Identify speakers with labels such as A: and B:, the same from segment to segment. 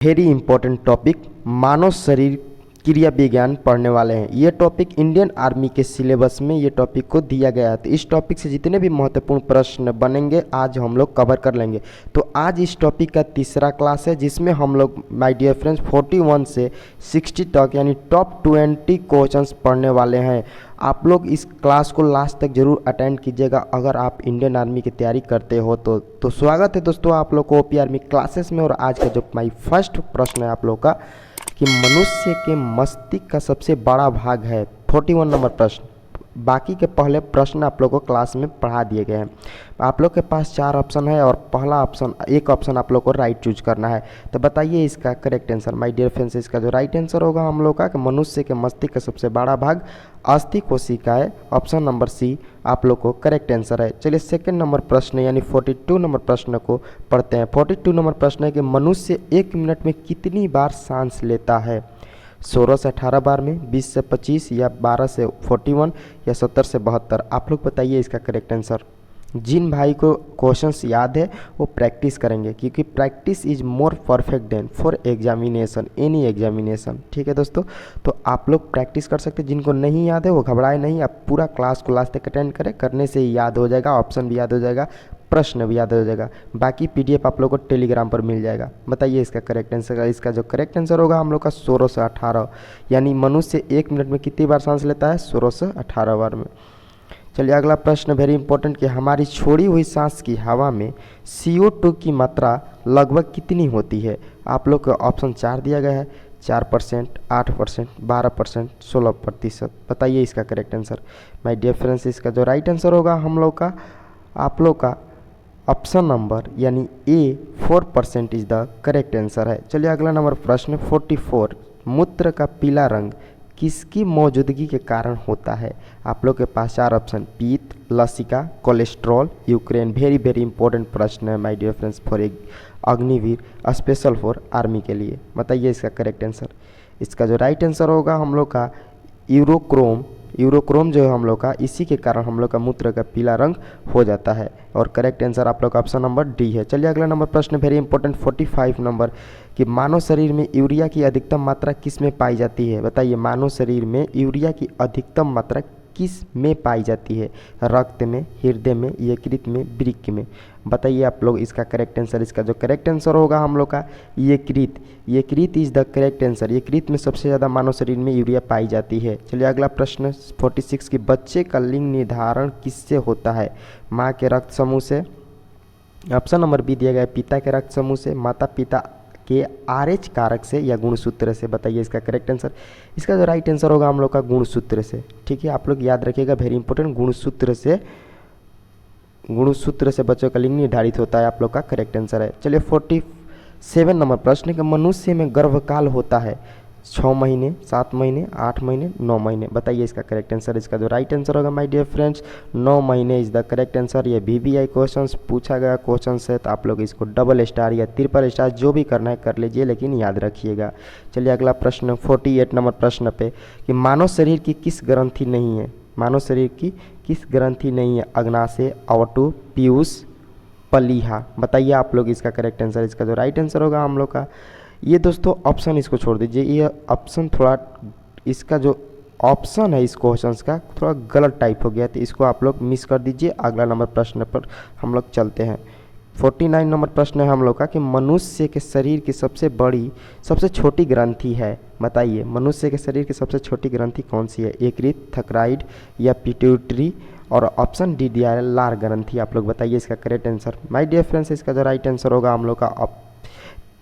A: Very important topic मानव शरीर क्रिया विज्ञान पढ़ने वाले हैं। ये टॉपिक इंडियन आर्मी के सिलेबस में ये टॉपिक को दिया गया है। तो इस टॉपिक से जितने भी महत्वपूर्ण प्रश्न बनेंगे आज हम लोग कवर कर लेंगे। तो आज इस टॉपिक का तीसरा क्लास है जिसमें हम लोग माय डियर फ्रेंड्स 41 से 60 तक यानी टॉप 20 क्वेश्चंस पढ़ने वाले हैं। आप लोग इस क्लास को लास्ट तक जरूर अटेंड कीजिएगा अगर आप इंडियन आर्मी की तैयारी करते हो तो स्वागत है दोस्तों आप लोग को ओपी आर्मी क्लासेस में। और आज का जो माई फर्स्ट प्रश्न है आप लोग का कि मनुष्य के मस्तिष्क का सबसे बड़ा भाग है। 41 नंबर प्रश्न। बाकी के पहले प्रश्न आप लोग को क्लास में पढ़ा दिए गए हैं। आप लोग के पास 4 ऑप्शन है और पहला ऑप्शन एक ऑप्शन आप लोग को राइट चूज करना है। तो बताइए इसका correct answer. My dear friends इसका जो राइट आंसर होगा हम लोग का कि मनुष्य के मस्तिष्क का सबसे बड़ा भाग अस्थि कोशिकाएं। ऑप्शन नंबर सी आप लोग को करेक्ट आंसर है। चलिए सेकंड नंबर प्रश्न यानी 42 नंबर प्रश्न को पढ़ते हैं। 42 नंबर प्रश्न है कि मनुष्य 1 मिनट में कितनी बार सांस लेता है। 16 से 18 बार में, 20 से 25 या 12 से 41 या 70 से 72। आप लोग बताइए इसका करेक्ट आंसर। जिन भाई को क्वेश्चंस याद है वो प्रैक्टिस करेंगे क्योंकि practice is more perfect then for examination any examination. ठीक है दोस्तों, तो आप लोग प्रैक्टिस कर सकते हैं। जिनको नहीं याद है वो घबराए नहीं, आप पूरा क्लास को लास्ट तक अटेंड करें। करने से ही याद हो जाएगा, ऑप्शन भी याद हो जाएगा, प्रश्न भी याद हो जाएगा। बाकी पीडीएफ आप लोग को टेलीग्राम पर मिल जाएगा। बताइए इसका करेक्ट आंसर। इसका जो करेक्ट आंसर होगा हम लोग का 16 से 18 यानी मनुष्य 1 मिनट में कितनी बार सांस लेता है 16 से 18 बार में। चलिए अगला प्रश्न वेरी इंपॉर्टेंट कि हमारी छोड़ी हुई सांस की हवा में CO2 की मात्रा लगभग कितनी होती है। आप लोग का ऑप्शन 4 दिया गया है। 4%, 8%, 12%, 16%। बताइए इसका correct answer. My dear friends इसका जो राइट आंसर होगा हम लोग का आप लोग का ऑप्शन नंबर यानी ए 4% इज द करेक्ट आंसर है। चलिए अगला नंबर प्रश्न 44 मूत्र का पीला रंग किसकी मौजूदगी के कारण होता है। आप लोग के पास 4 ऑप्शन पीत, लसिका, cholesterol, Ukraine. Very very important प्रश्न है माय डियर फ्रेंड्स फॉर एक अग्निवीर स्पेशल फॉर आर्मी के लिए। बताइए इसका करेक्ट आंसर। इसका जो राइट आंसर होगा हम लोग का यूरोक्रोम जो है हम लोग का इसी के कारण हम लोग का मूत्र का पीला रंग हो जाता है। और करेक्ट आंसर आप लोग का ऑप्शन नंबर डी है। चलिए अगला नंबर प्रश्न वेरी इंपॉर्टेंट 45 नंबर कि मानव शरीर में यूरिया की अधिकतम मात्रा किस में पाई जाती है। बताइए मानव शरीर में यूरिया की अधिकतम मात्रा किस में पाई जाती है। रक्त में, हृदय में, यकृत में, वृक्क में। बताइए आप लोग इसका करेक्ट आंसर। इसका जो करेक्ट आंसर होगा हम लोग का यकृत इज द करेक्ट आंसर। यकृत में सबसे ज़्यादा मानव शरीर में यूरिया पाई जाती है। चलिए अगला प्रश्न 46 कि बच्चे का लिंग निर्धारण किससे होता है। माँ के रक्त समूह से, ऑप्शन नंबर बी दिया गया है पिता के रक्त समूह से, माता पिता के RH कारक से या गुणसूत्र से। बताइए इसका करेक्ट आंसर। इसका जो राइट आंसर होगा हम लोग का गुणसूत्र से। ठीक है, आप लोग याद रखिएगा वेरी इंपॉर्टेंट गुणसूत्र से बच्चों का लिंग निर्धारित होता है। आप लोग का करेक्ट आंसर है। चलिए 47 नंबर प्रश्न कि मनुष्य में गर्भकाल होता है 6 महीने, 7 महीने, 8 महीने, 9 महीने। बताइए इसका करेक्ट आंसर। इसका जो राइट आंसर होगा माय डियर फ्रेंड्स 9 महीने इज द करेक्ट आंसर। ये VBI क्वेश्चन पूछा गया क्वेश्चन है तो आप लोग इसको डबल स्टार या ट्रिपल स्टार जो भी करना है कर लीजिए लेकिन याद रखिएगा। चलिए अगला प्रश्न 48 नंबर प्रश्न पे कि मानव शरीर की किस ग्रंथि नहीं है। मानव शरीर की किस ग्रंथि नहीं है। अग्नाशय, अवटु, पीयूष, पलीहा। बताइए आप लोग इसका करेक्ट आंसर। इसका जो राइट आंसर होगा हम लोग का ये दोस्तों ऑप्शन इसको छोड़ दीजिए, ये ऑप्शन थोड़ा इसका जो ऑप्शन है इस क्वेश्चन का थोड़ा गलत टाइप हो गया तो इसको आप लोग मिस कर दीजिए। अगला नंबर प्रश्न पर हम लोग चलते हैं। 49 नंबर प्रश्न है हम लोग का कि मनुष्य के शरीर की सबसे छोटी ग्रंथि है। बताइए मनुष्य के शरीर की सबसे छोटी ग्रंथि कौन सी है। यकृत, थकाइड या पिट्यूटरी। और ऑप्शन डी दिया है लार ग्रंथि। आप लोग बताइए इसका correct answer. My dear friends इसका जो राइट आंसर होगा हम लोग का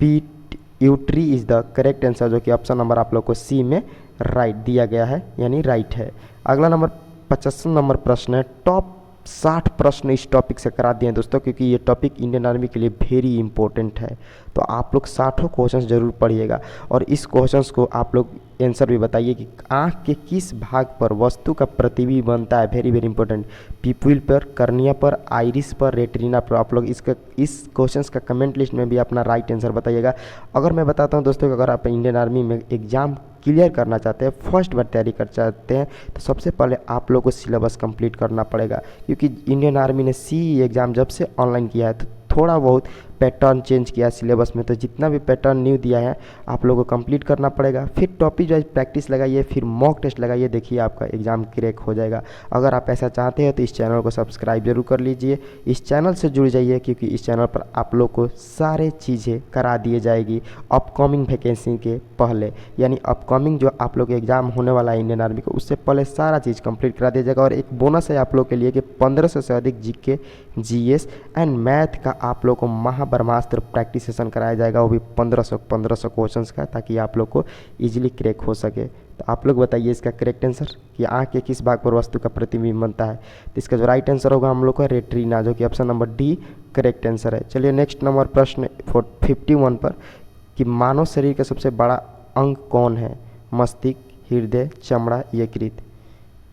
A: pituitary is the correct answer जो कि ऑप्शन नंबर आप लोग को सी में राइट दिया गया है यानी राइट है। अगला नंबर 55 नंबर प्रश्न है। टॉप 60 प्रश्न इस टॉपिक से करा दिए हैं दोस्तों क्योंकि ये टॉपिक इंडियन आर्मी के लिए वेरी इंपॉर्टेंट है। तो आप लोग 60 क्वेश्चन जरूर पढ़िएगा और इस क्वेश्चंस को आप लोग आंसर भी बताइए कि आँख के किस भाग पर वस्तु का प्रतिबिंब बनता है। Very very important. पिपुल पर, कर्निया पर, आइरिस पर, रेटिना पर। आप लोग इस क्वेश्चंस का कमेंट लिस्ट में भी अपना राइट आंसर बताइएगा। अगर मैं बताता हूँ दोस्तों कि अगर आप इंडियन आर्मी में एग्जाम क्लियर करना चाहते हैं, फर्स्ट बार तैयारी कर चाहते हैं तो सबसे पहले आप लोग को सिलेबस कंप्लीट करना पड़ेगा क्योंकि इंडियन आर्मी ने CE एग्ज़ाम जब से ऑनलाइन किया है तो थोड़ा बहुत पैटर्न चेंज किया सिलेबस में, तो जितना भी पैटर्न न्यू दिया है आप लोगों को कंप्लीट करना पड़ेगा। फिर टॉपिक वाइज प्रैक्टिस लगाइए, फिर मॉक टेस्ट लगाइए, देखिए आपका एग्ज़ाम क्रैक हो जाएगा। अगर आप ऐसा चाहते हैं तो इस चैनल को सब्सक्राइब जरूर कर लीजिए, इस चैनल से जुड़ जाइए, क्योंकि इस चैनल पर आप लोग को सारे चीज़ें करा दिए जाएगी अपकमिंग वैकेंसी के पहले, यानी अपकमिंग जो आप लोग एग्ज़ाम होने वाला है इंडियन आर्मी का, उससे पहले सारा चीज़ कंप्लीट करा दिया जाएगा। और एक बोनस है आप लोग के लिए कि 1500 से अधिक जीके, जीएस एंड मैथ का आप लोग को महाब्रह्मास्त्र प्रैक्टिस सेशन कराया जाएगा, वो भी 1500 क्वेश्चंस का, ताकि आप लोग को इजीली क्रैक हो सके। तो आप लोग बताइए इसका करेक्ट आंसर कि आँख के किस भाग पर वस्तु का प्रतिबिंब बनता है। तो इसका जो राइट आंसर होगा हम लोग का रेटिना, जो कि option number D correct answer है। चलिए नेक्स्ट नंबर प्रश्न 51 पर कि मानव शरीर का सबसे बड़ा अंग कौन है, मस्तिष्क, हृदय, चमड़ा, यकृत।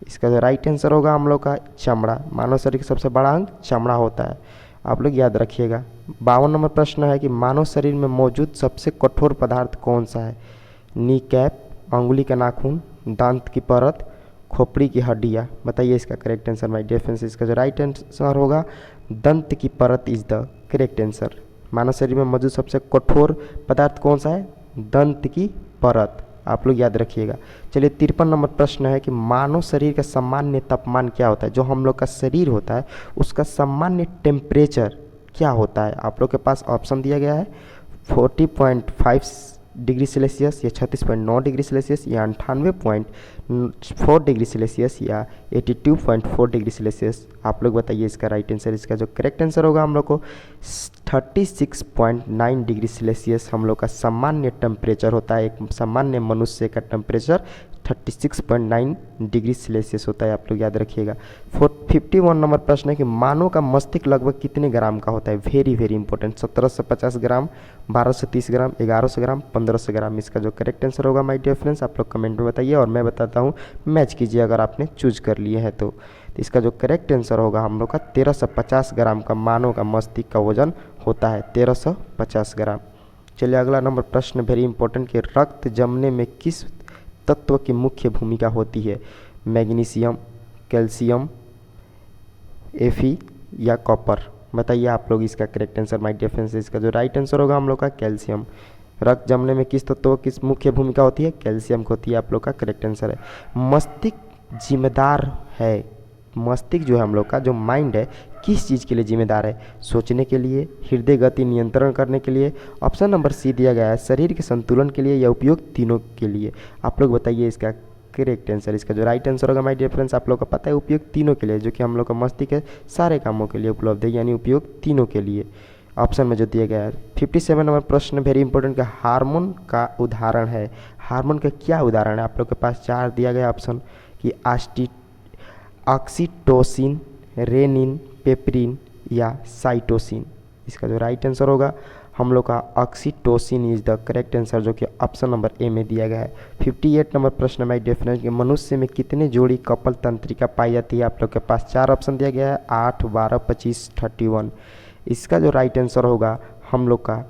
A: इसका जो राइट आंसर होगा हम लोग का चमड़ा। मानव शरीर का सबसे बड़ा अंग चमड़ा होता है, आप लोग याद रखिएगा। 52 नंबर प्रश्न है कि मानव शरीर में मौजूद सबसे कठोर पदार्थ कौन सा है, नी कैप, अंगुली का नाखून, दांत की परत, खोपड़ी की हड्डियाँ। बताइए इसका correct answer my dear friends. इसका जो राइट आंसर होगा दंत की परत इज द करेक्ट आंसर। मानव शरीर में मौजूद सबसे कठोर पदार्थ कौन सा है, दंत की परत, आप लोग याद रखिएगा। चलिए 53 नंबर प्रश्न है कि मानव शरीर का सामान्य तापमान क्या होता है, जो हम लोग का शरीर होता है उसका सामान्य टेम्परेचर क्या होता है। आप लोग के पास ऑप्शन दिया गया है 40.5 डिग्री सेल्सियस या 36.9 डिग्री सेल्सियस या 98.4 डिग्री सेल्सियस या 82.4 डिग्री सेल्सियस। आप लोग बताइए इसका राइट आंसर। इसका जो करेक्ट आंसर होगा हम लोग को 36.9 डिग्री सेल्सियस हम लोग का सामान्य टेम्परेचर होता है। एक सामान्य मनुष्य का टेम्परेचर 36.9 डिग्री सेल्सियस होता है, आप लोग याद रखिएगा। 51 नंबर प्रश्न है कि मानव का मस्तिष्क लगभग कितने ग्राम का होता है, वेरी वेरी इंपॉर्टेंट। 1750 ग्राम, 1230 ग्राम, 1100 ग्राम, 1500 ग्राम। इसका जो करेक्ट आंसर होगा माय डियर फ्रेंड्स आप लोग कमेंट में बताइए, और मैं बताता हूँ, मैच कीजिए अगर आपने चूज कर लिए हैं तो। इसका जो करेक्ट आंसर होगा हम लोग का 1350 ग्राम का मानव का मस्तिष्क का वजन होता है, 1350 ग्राम। चलिए अगला नंबर प्रश्न वेरी इंपॉर्टेंट कि रक्त जमने में किस तत्व की मुख्य भूमिका होती है, मैग्नीशियम, कैल्शियम, एफी या कॉपर। बताइए आप लोग इसका correct answer my dear friends. इसका जो राइट आंसर होगा हम लोग का कैल्शियम। रक्त जमने में किस तत्व की मुख्य भूमिका होती है, कैल्शियम को होती है, आप लोग का करेक्ट आंसर है। मस्तिष्क जिम्मेदार है, मस्तिष्क जो है हम लोग का जो माइंड है किस चीज़ के लिए जिम्मेदार है, सोचने के लिए, हृदय गति नियंत्रण करने के लिए। ऑप्शन नंबर सी दिया गया है शरीर के संतुलन के लिए या उपयोग तीनों के लिए। आप लोग बताइए इसका करेक्ट आंसर। इसका जो राइट आंसर होगा माय डियर फ्रेंड्स आप लोग को पता है उपयोग तीनों के लिए, जो कि हम लोग का मस्तिष्क है सारे कामों के लिए उपलब्ध है, यानी उपयोग तीनों के लिए। ऑप्शन में जो दिया गया है 57 नंबर प्रश्न वेरी इंपॉर्टेंट का हार्मोन का उदाहरण है। हार्मोन का क्या उदाहरण है, आप लोग के पास 4 दिया गया ऑप्शन कि ऑक्सीटोसिन, रेनिन, पेपरिन या साइटोसिन। इसका जो राइट आंसर होगा हम लोग का oxytocin is the correct answer, जो कि ऑप्शन नंबर ए में दिया गया है। 58 नंबर प्रश्न में डिफरेंस कि मनुष्य में कितने जोड़ी कपल तंत्रिका पाई जाती है। आप लोग के पास 4 ऑप्शन दिया गया है 8, 12, 25, 31। इसका जो राइट आंसर होगा हम लोग का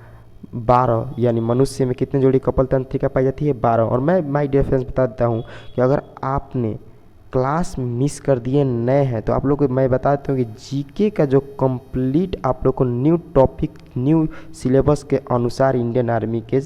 A: 12, यानी मनुष्य में कितने जोड़ी कपल तंत्रिका पाई जाती है 12। और मैं माय डियर फ्रेंड्स बता देता हूँ कि अगर आपने क्लास मिस कर दिए नए हैं तो आप लोग को मैं बता देता हूँ कि जीके का जो कंप्लीट आप लोग को न्यू टॉपिक न्यू सिलेबस के अनुसार इंडियन आर्मी के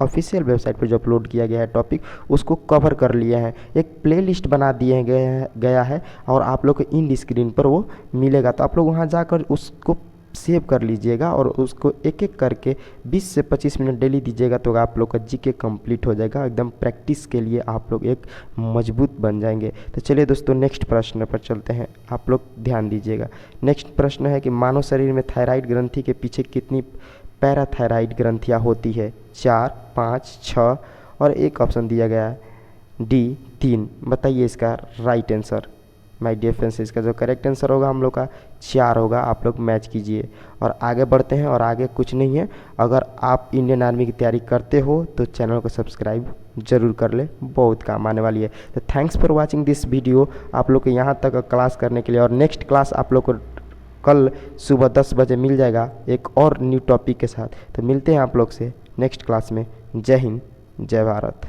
A: ऑफिशियल वेबसाइट पर जो अपलोड किया गया है टॉपिक उसको कवर कर लिया है, एक प्लेलिस्ट बना दिए गया है और आप लोग को इन स्क्रीन पर वो मिलेगा, तो आप लोग वहाँ जाकर उसको सेव कर लीजिएगा और उसको एक एक करके 20 से 25 मिनट डेली दीजिएगा, तो आप लोग का जीके कंप्लीट हो जाएगा। एकदम प्रैक्टिस के लिए आप लोग एक मजबूत बन जाएंगे। तो चलिए दोस्तों नेक्स्ट प्रश्न पर चलते हैं, आप लोग ध्यान दीजिएगा। नेक्स्ट प्रश्न है कि मानव शरीर में थायराइड ग्रंथि के पीछे कितनी पैराथायराइड ग्रंथियाँ होती है, 4, 5, 6 और एक ऑप्शन दिया गया है डी 3। बताइए इसका right answer my dear friends. इसका जो करेक्ट आंसर होगा हम लोग का 4 होगा, आप लोग मैच कीजिए और आगे बढ़ते हैं। और आगे कुछ नहीं है, अगर आप इंडियन आर्मी की तैयारी करते हो तो चैनल को सब्सक्राइब जरूर कर ले, बहुत काम आने वाली है। तो thanks for watching this video, आप लोग को यहाँ तक क्लास करने के लिए। और नेक्स्ट क्लास आप लोग को कल सुबह 10 बजे मिल जाएगा एक और न्यू टॉपिक के साथ। तो मिलते हैं आप लोग से नेक्स्ट क्लास में। जय हिंद, जय भारत।